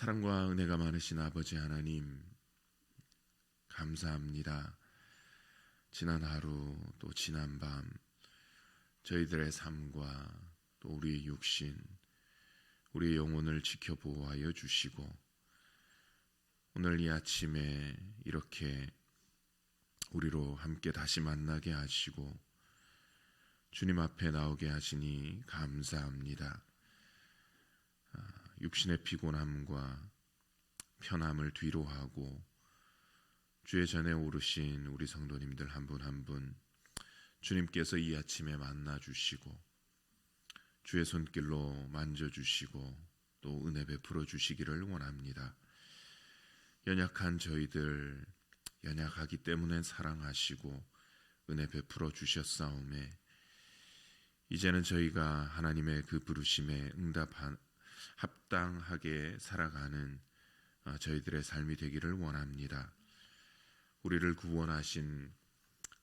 사랑과 은혜가 많으신 아버지 하나님, 감사합니다. 지난 하루 또 지난 밤 저희들의 삶과 또 우리의 육신, 우리의 영혼을 지켜보호하여 주시고 오늘 이 아침에 이렇게 우리로 함께 다시 만나게 하시고 주님 앞에 나오게 하시니 감사합니다. 육신의 피곤함과 편함을 뒤로 하고 주의 전에 오르신 우리 성도님들 한 분 한 분 주님께서 이 아침에 만나주시고 주의 손길로 만져주시고 또 은혜 베풀어 주시기를 원합니다. 연약한 저희들, 연약하기 때문에 사랑하시고 은혜 베풀어 주셨사오매 이제는 저희가 하나님의 그 부르심에 합당하게 살아가는 저희들의 삶이 되기를 원합니다. 우리를 구원하신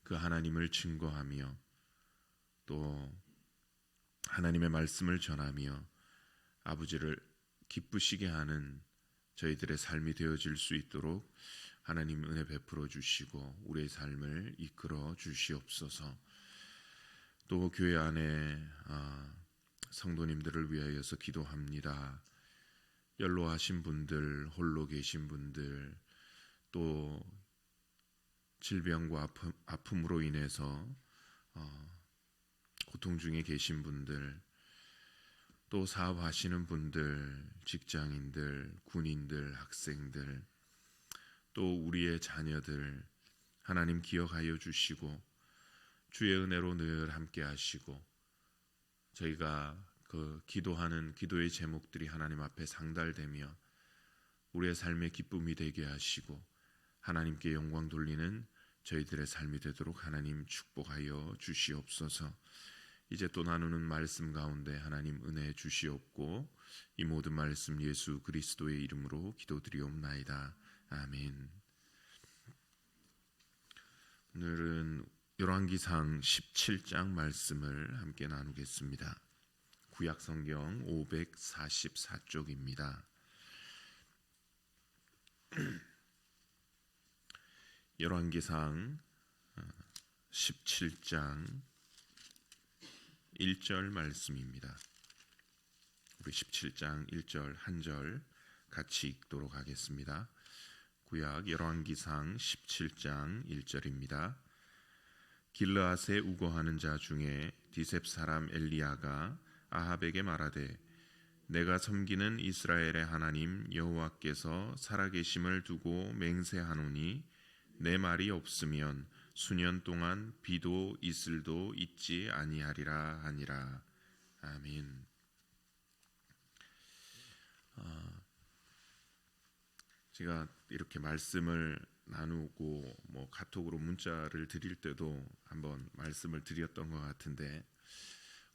그 하나님을 증거하며 또 하나님의 말씀을 전하며 아버지를 기쁘시게 하는 저희들의 삶이 되어질 수 있도록 하나님 은혜 베풀어 주시고 우리의 삶을 이끌어 주시옵소서. 또 교회 안에 성도님들을 위하여서 기도합니다. 연로하신 분들, 홀로 계신 분들, 또 질병과 아픔으로 인해서 고통 중에 계신 분들, 또 사업하시는 분들, 직장인들, 군인들, 학생들, 또 우리의 자녀들 하나님 기억하여 주시고 주의 은혜로 늘 함께 하시고 저희가 그 기도하는 기도의 제목들이 하나님 앞에 상달되며 우리의 삶의 기쁨이 되게 하시고 하나님께 영광 돌리는 저희들의 삶이 되도록 하나님 축복하여 주시옵소서. 이제 또 나누는 말씀 가운데 하나님 은혜 주시옵고 이 모든 말씀 예수 그리스도의 이름으로 기도드리옵나이다. 아멘. 오늘은 열왕기상 17장 말씀을 함께 나누겠습니다. 구약성경 544쪽입니다. 열왕기상 17장 1절 말씀입니다. 우리 17장 1절 한 절 같이 읽도록 하겠습니다. 구약 열왕기상 17장 1절입니다. 길르앗에 우거하는 자 중에 디셉 사람 엘리야가 아합에게 말하되 내가 섬기는 이스라엘의 하나님 여호와께서 살아계심을 두고 맹세하노니 내 말이 없으면 수년 동안 비도 이슬도 있지 아니하리라 하니라. 아멘. 제가 이렇게 말씀을 나누고 카톡으로 문자를 드릴 때도 한번 말씀을 드렸던 것 같은데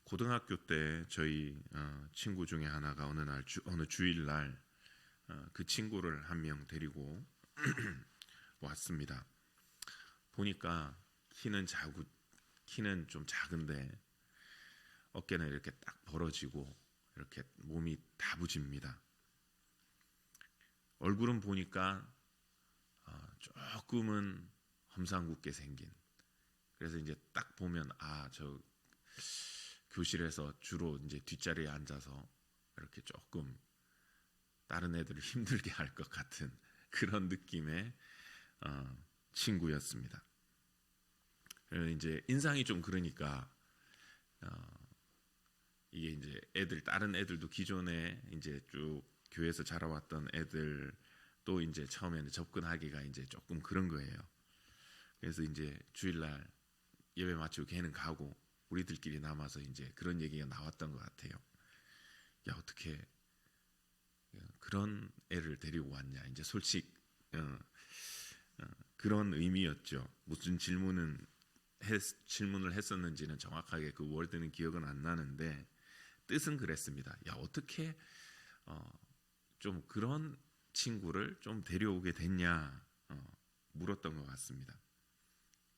고등학교 때 저희 친구 중에 하나가 어느 주일날 그 친구를 한 명 데리고 왔습니다. 보니까 키는 좀 작은데 어깨는 이렇게 딱 벌어지고 이렇게 몸이 다부집니다. 얼굴은 보니까 조금은 험상궂게 생긴. 그래서 이제 딱 보면 저 교실에서 주로 이제 뒷자리에 앉아서 이렇게 조금 다른 애들을 힘들게 할 것 같은 그런 느낌의 친구였습니다. 이제 인상이 좀 그러니까 이게 이제 다른 애들도 기존에 이제 쭉 교회에서 자라왔던 애들 또 이제 처음에는 접근하기가 이제 조금 그런 거예요. 그래서 이제 주일날 예배 마치고 걔는 가고 우리들끼리 남아서 이제 그런 얘기가 나왔던 것 같아요. 야, 어떻게 그런 애를 데리고 왔냐? 이제 솔직 그런 의미였죠. 무슨 질문을 했었는지는 정확하게 그 월드는 기억은 안 나는데 뜻은 그랬습니다. 야, 어떻게 좀 그런 친구를 좀 데려오게 됐냐 물었던 것 같습니다.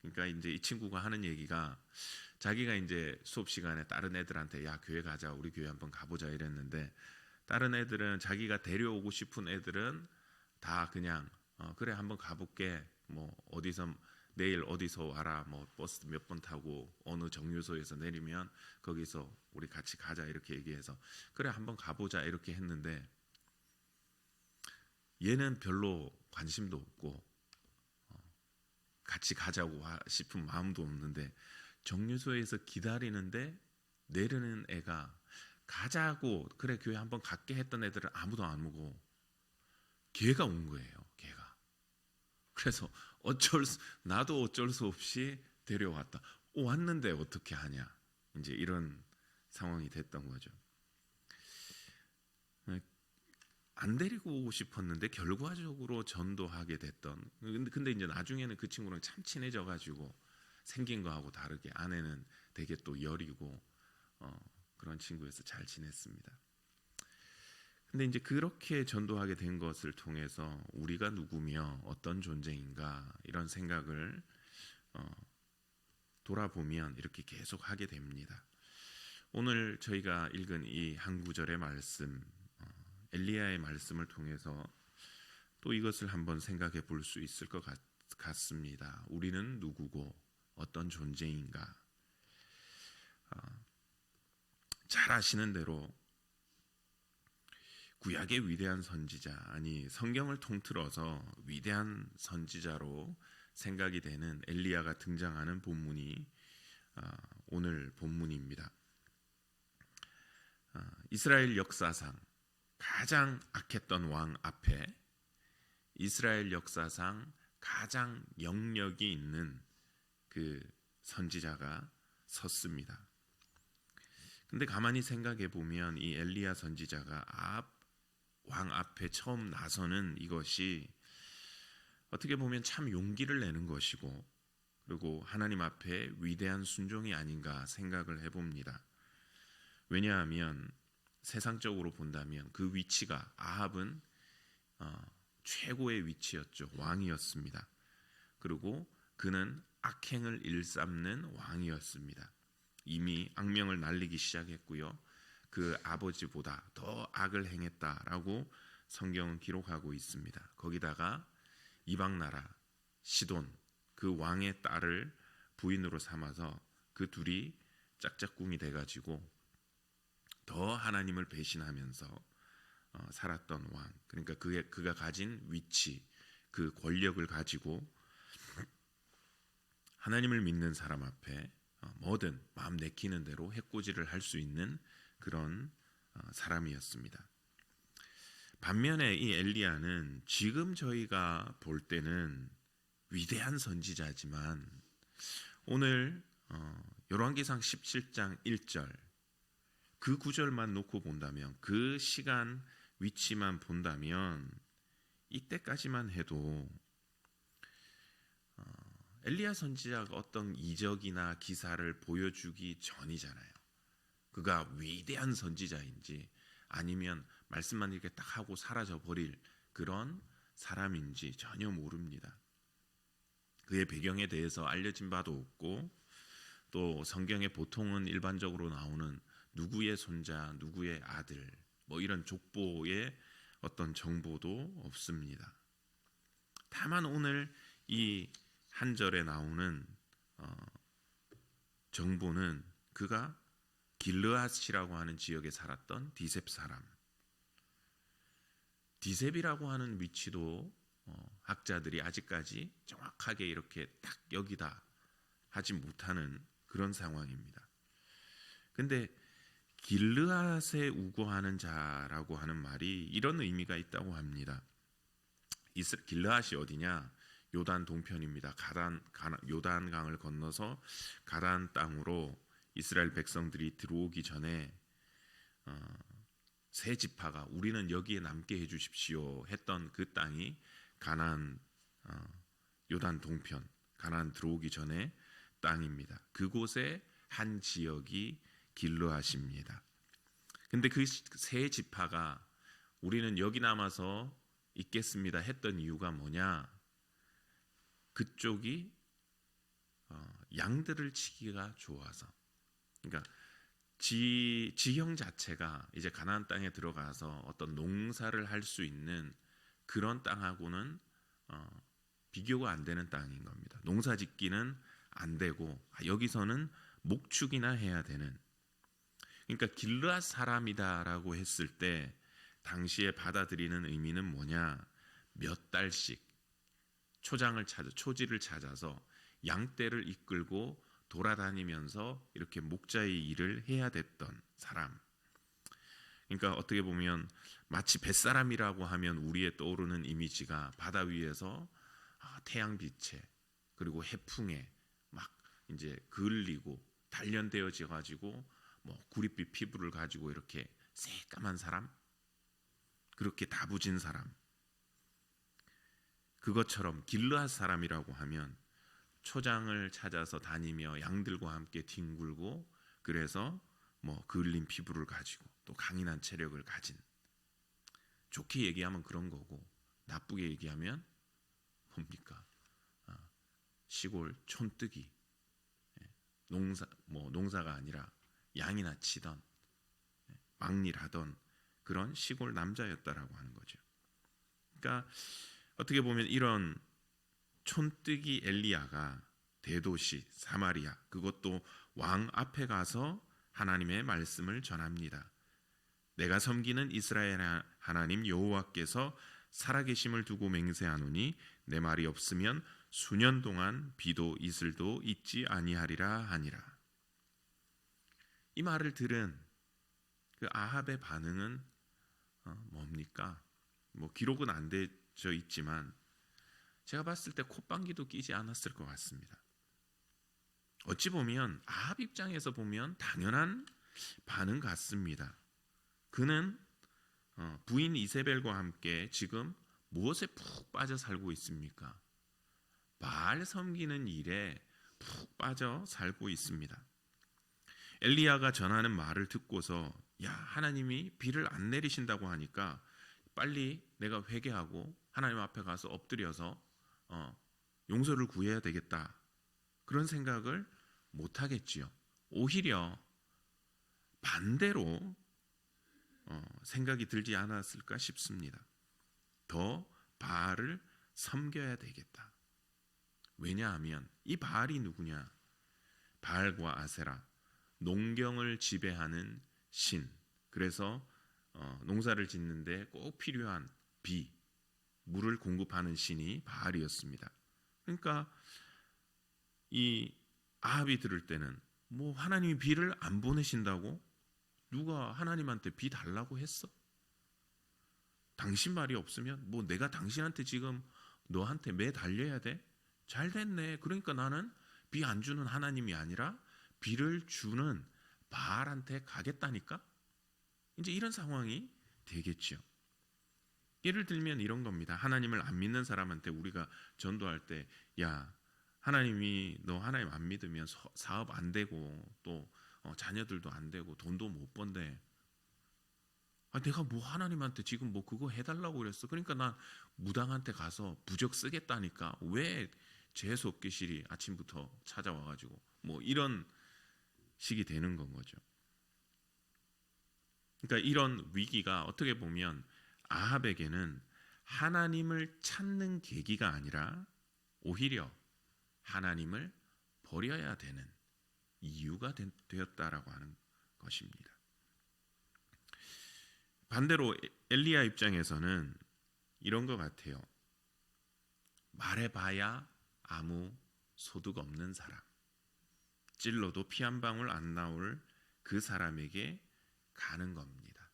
그러니까 이제 이 친구가 하는 얘기가 자기가 이제 수업 시간에 다른 애들한테 야, 교회 가자, 우리 교회 한번 가보자 이랬는데 다른 애들은 자기가 데려오고 싶은 애들은 다 그냥 그래 한번 가볼게. 뭐 어디서 내일 어디서 와라. 뭐 버스 몇 번 타고 어느 정류소에서 내리면 거기서 우리 같이 가자 이렇게 얘기해서 그래 한번 가보자 이렇게 했는데 얘는 별로 관심도 없고 같이 가자고 싶은 마음도 없는데 정류소에서 기다리는데 내리는 애가 가자고 그래 교회 한번 갈게 했던 애들은 아무도 안 오고 걔가 온 거예요. 걔가. 그래서 나도 어쩔 수 없이 데려왔다. 왔는데 어떻게 하냐. 이제 이런 상황이 됐던 거죠. 안 데리고 오고 싶었는데 결과적으로 전도하게 됐던. 근데 이제 나중에는 그 친구랑 참 친해져 가지고 생긴 거하고 다르게 아내는 되게 또 여리고 그런 친구여서 잘 지냈습니다. 근데 이제 그렇게 전도하게 된 것을 통해서 우리가 누구며 어떤 존재인가 이런 생각을 돌아보면 이렇게 계속 하게 됩니다. 오늘 저희가 읽은 이 한 구절의 말씀, 엘리야의 말씀을 통해서 또 이것을 한번 생각해 볼 수 있을 것 같습니다. 우리는 누구고 어떤 존재인가? 잘 아시는 대로 구약의 위대한 선지자, 아니 성경을 통틀어서 위대한 선지자로 생각이 되는 엘리야가 등장하는 본문이 오늘 본문입니다. 이스라엘 역사상 가장 악했던 왕 앞에 이스라엘 역사상 가장 영력이 있는 그 선지자가 섰습니다. 근데 가만히 생각해 보면 이 엘리야 선지자가 왕 앞에 처음 나서는 이것이 어떻게 보면 참 용기를 내는 것이고 그리고 하나님 앞에 위대한 순종이 아닌가 생각을 해봅니다. 왜냐하면 세상적으로 본다면 그 위치가 아합은 최고의 위치였죠. 왕이었습니다. 그리고 그는 악행을 일삼는 왕이었습니다. 이미 악명을 날리기 시작했고요. 그 아버지보다 더 악을 행했다라고 성경은 기록하고 있습니다. 거기다가 이방 나라 시돈 그 왕의 딸을 부인으로 삼아서 그 둘이 짝짝꿍이 돼가지고 더 하나님을 배신하면서 살았던 왕. 그러니까 그가 가진 위치, 그 권력을 가지고 하나님을 믿는 사람 앞에 뭐든 마음 내키는 대로 해코지를 할 수 있는 그런 사람이었습니다. 반면에 이 엘리야는 지금 저희가 볼 때는 위대한 선지자지만 오늘 열왕기상 17장 1절 그 구절만 놓고 본다면 그 시간 위치만 본다면 이때까지만 해도 엘리야 선지자가 어떤 이적이나 기사를 보여주기 전이잖아요. 그가 위대한 선지자인지 아니면 말씀만 이렇게 딱 하고 사라져 버릴 그런 사람인지 전혀 모릅니다. 그의 배경에 대해서 알려진 바도 없고 또 성경에 보통은 일반적으로 나오는 누구의 손자, 누구의 아들 뭐 이런 족보의 어떤 정보도 없습니다. 다만 오늘 이 한 절에 나오는 정보는 그가 길르앗이라고 하는 지역에 살았던 디셉 사람. 디셉이라고 하는 위치도 학자들이 아직까지 정확하게 이렇게 딱 여기다 하지 못하는 그런 상황입니다. 근데 길르앗에 우거하는 자라고 하는 말이 이런 의미가 있다고 합니다. 길르앗이 어디냐? 요단 동편입니다. 요단강을 건너서 가나안 땅으로 이스라엘 백성들이 들어오기 전에 세 지파가 우리는 여기에 남게 해주십시오 했던 그 땅이 가나안 요단 동편 가나안 들어오기 전에 땅입니다. 그곳의 한 지역이 길르앗입니다. 근데 그 세 지파가 우리는 여기 남아서 있겠습니다 했던 이유가 뭐냐? 그쪽이 양들을 치기가 좋아서, 그러니까 지형 자체가 이제 가나안 땅에 들어가서 어떤 농사를 할 수 있는 그런 땅하고는 비교가 안 되는 땅인 겁니다. 농사 짓기는 안 되고 여기서는 목축이나 해야 되는, 그러니까 길르앗 사람이다라고 했을 때 당시에 받아들이는 의미는 뭐냐? 몇 달씩 초지를 찾아서 양떼를 이끌고 돌아다니면서 이렇게 목자의 일을 해야 됐던 사람. 그러니까 어떻게 보면 마치 뱃사람이라고 하면 우리의 떠오르는 이미지가 바다 위에서 태양빛에 그리고 해풍에 막 이제 그을리고 단련되어져 가지고 뭐 구릿빛 피부를 가지고 이렇게 새까만 사람, 그렇게 다부진 사람, 그것처럼 길르앗 사람이라고 하면 초장을 찾아서 다니며 양들과 함께 뒹굴고, 그래서 뭐 그을린 피부를 가지고 또 강인한 체력을 가진, 좋게 얘기하면 그런 거고 나쁘게 얘기하면 뭡니까? 시골 촌뜨기, 농사가 아니라 양이나 치던 막일하던 그런 시골 남자였다라고 하는 거죠. 그러니까 어떻게 보면 이런 촌뜨기 엘리야가 대도시 사마리아, 그것도 왕 앞에 가서 하나님의 말씀을 전합니다. 내가 섬기는 이스라엘 하나님 여호와께서 살아계심을 두고 맹세하노니 내 말이 없으면 수년 동안 비도 이슬도 있지 아니하리라 하니라. 이 말을 들은 그 아합의 반응은 뭡니까? 뭐 기록은 안 되어 있지만 제가 봤을 때 콧방귀도 끼지 않았을 것 같습니다. 어찌 보면 아합 입장에서 보면 당연한 반응 같습니다. 그는 부인 이세벨과 함께 지금 무엇에 푹 빠져 살고 있습니까? 바알 섬기는 일에 푹 빠져 살고 있습니다. 엘리야가 전하는 말을 듣고서 야, 하나님이 비를 안 내리신다고 하니까 빨리 내가 회개하고 하나님 앞에 가서 엎드려서 용서를 구해야 되겠다, 그런 생각을 못 하겠지요. 오히려 반대로 생각이 들지 않았을까 싶습니다. 더 바알을 섬겨야 되겠다. 왜냐하면 이 바알이 누구냐? 바알과 아세라, 농경을 지배하는 신. 그래서 농사를 짓는데 꼭 필요한 물을 공급하는 신이 바알이었습니다. 그러니까 이 아합이 들을 때는 뭐 하나님이 비를 안 보내신다고? 누가 하나님한테 비 달라고 했어? 당신 말이 없으면 뭐 내가 당신한테 지금 너한테 매 달려야 돼? 잘 됐네. 그러니까 나는 비 안 주는 하나님이 아니라 비를 주는 바알한테 가겠다니까? 이제 이런 상황이 되겠죠. 예를 들면 이런 겁니다. 하나님을 안 믿는 사람한테 우리가 전도할 때, 야, 하나님이 너 하나님 안 믿으면 사업 안 되고 또 자녀들도 안 되고 돈도 못 번대. 내가 뭐 하나님한테 지금 뭐 그거 해달라고 그랬어. 그러니까 난 무당한테 가서 부적 쓰겠다니까. 왜 재수없기실이 아침부터 찾아와가지고 뭐 이런 식이 되는 건 거죠. 그러니까 이런 위기가 어떻게 보면 아합에게는 하나님을 찾는 계기가 아니라 오히려 하나님을 버려야 되는 이유가 되었다라고 하는 것입니다. 반대로 엘리야 입장에서는 이런 것 같아요. 말해봐야 아무 소득 없는 사람, 찔러도 피 한 방울 안 나올 그 사람에게 가는 겁니다.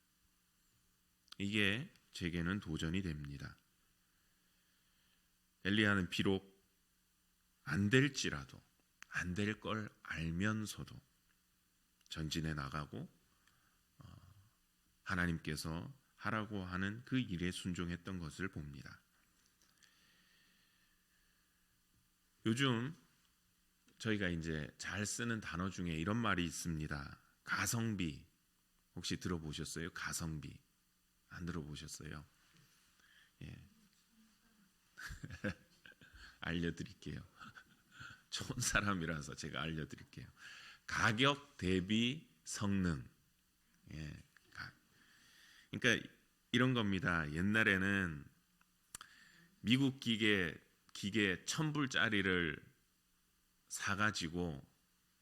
이게 제게는 도전이 됩니다. 엘리야는 비록 안 될지라도 안 될 걸 알면서도 전진해 나가고 하나님께서 하라고 하는 그 일에 순종했던 것을 봅니다. 요즘 저희가 이제 잘 쓰는 단어 중에 이런 말이 있습니다. 가성비. 혹시 들어보셨어요? 가성비. 안 들어보셨어요? 예. 알려드릴게요. 좋은 사람이라서 제가 알려드릴게요. 가격 대비 성능. 예. 그러니까 이런 겁니다. 옛날에는 미국 기계 1,000불짜리를 사가지고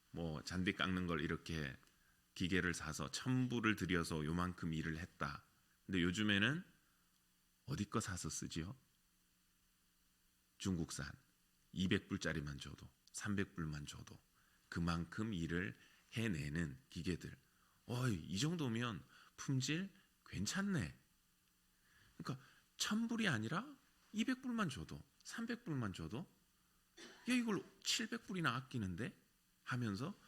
뭐 잔디 깎는 걸 이렇게 기계를 사서 1,000불을 들여서 요만큼 일을 했다. 근데 요즘에는 어디 거 사서 쓰지요? 중국산 200불짜리만 줘도 300불만 줘도 그만큼 일을 해내는 기계들. 이 정도면 품질 괜찮네. 그러니까 1,000불이 아니라 200불만 줘도 300불만 줘도 야 이걸 700불이나 아끼는데 하면서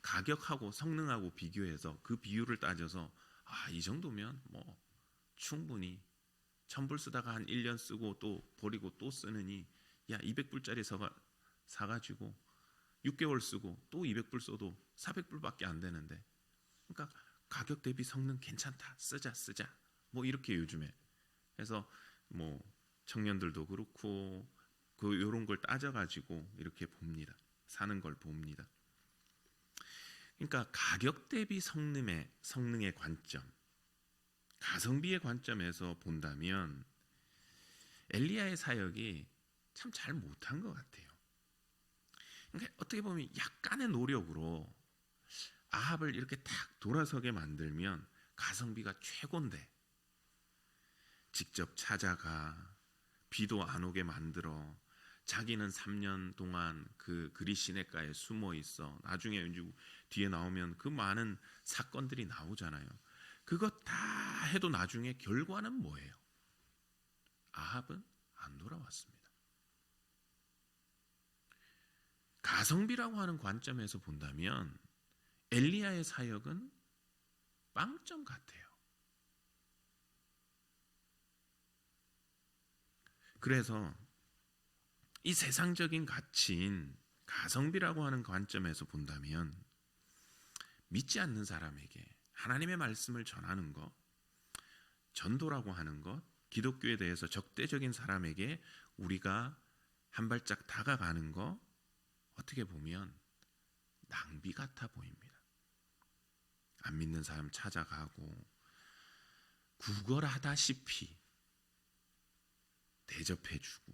가격하고 성능하고 비교해서 그 비율을 따져서 이 정도면 뭐 충분히 1,000불 쓰다가 한 1년 쓰고 또 버리고 또 쓰느니 야 200불짜리 사가지고 6개월 쓰고 또 200불 써도 400불밖에 안 되는데 그러니까 가격 대비 성능 괜찮다 쓰자 뭐 이렇게 요즘에 해서 뭐 청년들도 그렇고 요런 걸 따져가지고 이렇게 봅니다. 사는 걸 봅니다. 그러니까 가격 대비 성능의 관점, 가성비의 관점에서 본다면 엘리야의 사역이 참 잘 못한 것 같아요. 그러니까 어떻게 보면 약간의 노력으로 아합을 이렇게 딱 돌아서게 만들면 가성비가 최고인데 직접 찾아가 비도 안 오게 만들어 자기는 3년 동안 그 그리 시냇가에 숨어 있어 나중에 뒤에 나오면 그 많은 사건들이 나오잖아요. 그것 다 해도 나중에 결과는 뭐예요? 아합은 안 돌아왔습니다. 가성비라고 하는 관점에서 본다면 엘리야의 사역은 빵점 같아요. 그래서 이 세상적인 가치인 가성비라고 하는 관점에서 본다면 믿지 않는 사람에게 하나님의 말씀을 전하는 것, 전도라고 하는 것, 기독교에 대해서 적대적인 사람에게 우리가 한 발짝 다가가는 것 어떻게 보면 낭비 같아 보입니다. 안 믿는 사람 찾아가고 구걸하다시피 대접해주고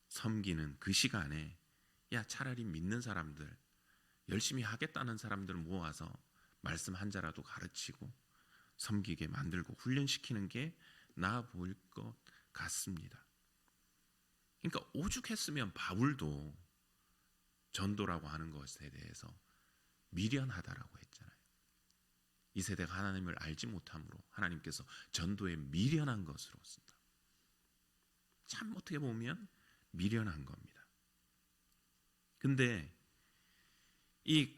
섬기는 그 시간에 차라리 믿는 사람들 열심히 하겠다는 사람들 모아서 말씀 한 자라도 가르치고 섬기게 만들고 훈련시키는 게 나아 보일 것 같습니다. 그러니까 오죽했으면 바울도 전도라고 하는 것에 대해서 미련하다라고 했잖아요. 이 세대가 하나님을 알지 못함으로 하나님께서 전도에 미련한 것으로 쓴다. 참 어떻게 보면 미련한 겁니다. 근데 이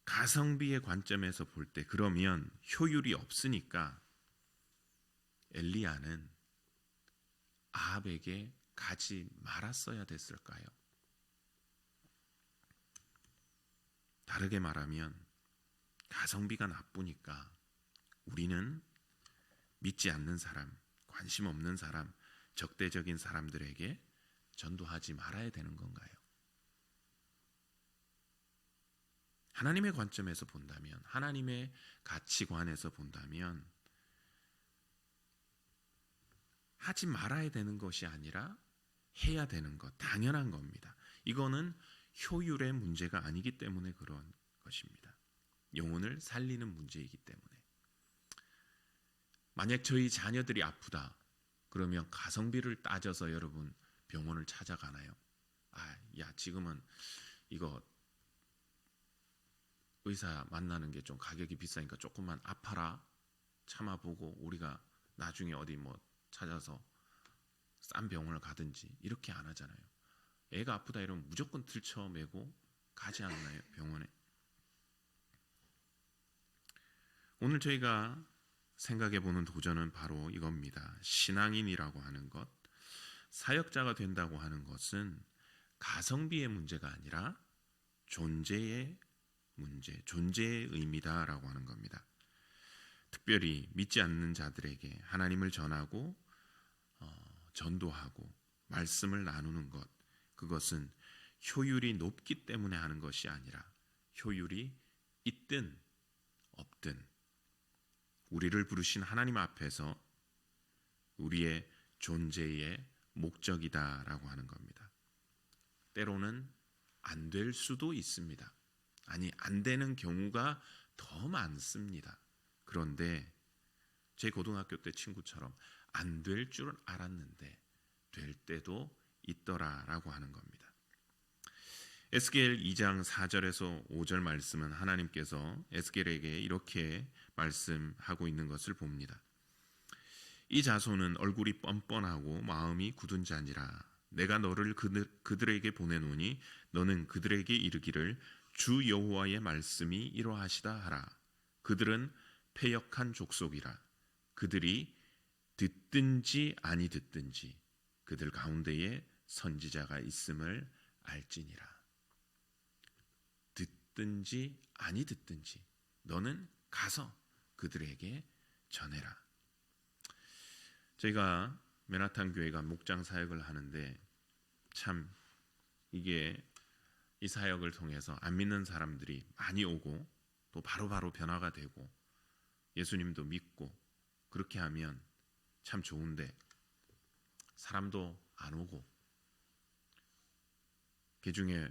가성비의 관점에서 볼 때 그러면 효율이 없으니까 엘리야는 아합에게 가지 말았어야 됐을까요? 다르게 말하면 가성비가 나쁘니까 우리는 믿지 않는 사람, 관심 없는 사람, 적대적인 사람들에게 전도하지 말아야 되는 건가요? 하나님의 관점에서 본다면, 하나님의 가치관에서 본다면 하지 말아야 되는 것이 아니라 해야 되는 것, 당연한 겁니다. 이거는 효율의 문제가 아니기 때문에 그런 것입니다. 영혼을 살리는 문제이기 때문에. 만약 저희 자녀들이 아프다 그러면 가성비를 따져서 여러분 병원을 찾아가나요? 지금은 이거 의사 만나는 게 좀 가격이 비싸니까 조금만 아파라 참아보고 우리가 나중에 어디 뭐 찾아서 싼 병원을 가든지 이렇게 안 하잖아요. 애가 아프다 이러면 무조건 들쳐매고 가지 않나요? 병원에. 오늘 저희가 생각해보는 도전은 바로 이겁니다. 신앙인이라고 하는 것, 사역자가 된다고 하는 것은 가성비의 문제가 아니라 존재의 문제, 존재의 의미다라고 하는 겁니다. 특별히 믿지 않는 자들에게 하나님을 전하고 전도하고 말씀을 나누는 것, 그것은 효율이 높기 때문에 하는 것이 아니라 효율이 있든 없든 우리를 부르신 하나님 앞에서 우리의 존재의 목적이다라고 하는 겁니다. 때로는 안 될 수도 있습니다. 아니, 안 되는 경우가 더 많습니다. 그런데 제 고등학교 때 친구처럼 안 될 줄은 알았는데 될 때도 있더라라고 하는 겁니다. 에스겔 2장 4절에서 5절 말씀은 하나님께서 에스겔에게 이렇게 말씀하고 있는 것을 봅니다. 이 자손은 얼굴이 뻔뻔하고 마음이 굳은 자니라. 내가 너를 그들에게 보내노니 너는 그들에게 이르기를 주 여호와의 말씀이 이러하시다 하라. 그들은 패역한 족속이라. 그들이 듣든지 아니 듣든지 그들 가운데에 선지자가 있음을 알지니라. 듣든지 아니 듣든지 너는 가서 그들에게 전해라. 저희가 맨하탄 교회가 목장 사역을 하는데 참 이게 이 사역을 통해서 안 믿는 사람들이 많이 오고 또 바로바로 변화가 되고 예수님도 믿고 그렇게 하면 참 좋은데 사람도 안 오고 그중에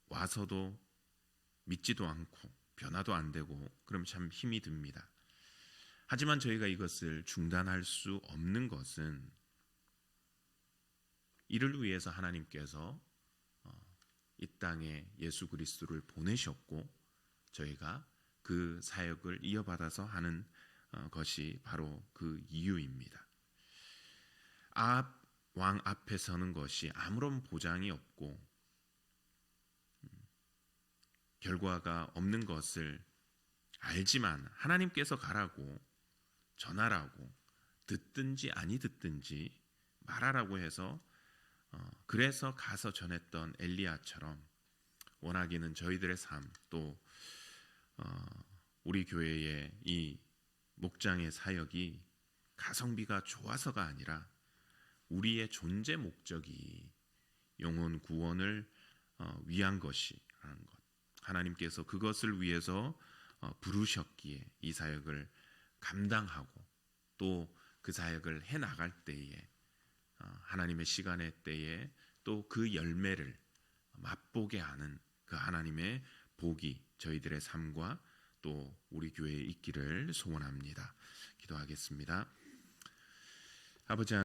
와서도 믿지도 않고 변화도 안 되고 그럼 참 힘이 듭니다. 하지만 저희가 이것을 중단할 수 없는 것은 이를 위해서 하나님께서 이 땅에 예수 그리스도를 보내셨고 저희가 그 사역을 이어받아서 하는 것이 바로 그 이유입니다. 왕 앞에 서는 것이 아무런 보장이 없고 결과가 없는 것을 알지만 하나님께서 가라고 전하라고 듣든지 아니 듣든지 말하라고 해서 그래서 가서 전했던 엘리야처럼 원하기는 저희들의 삶 또 우리 교회의 이 목장의 사역이 가성비가 좋아서가 아니라 우리의 존재 목적이 영혼 구원을 위한 것이라는 것. 하나님께서 그것을 위해서 부르셨기에 이 사역을 감당하고 또 그 사역을 해 나갈 때에 하나님의 시간의 때에 또 그 열매를 맛보게 하는 그 하나님의 복이 저희들의 삶과 또 우리 교회에 있기를 소원합니다. 기도하겠습니다. 아버지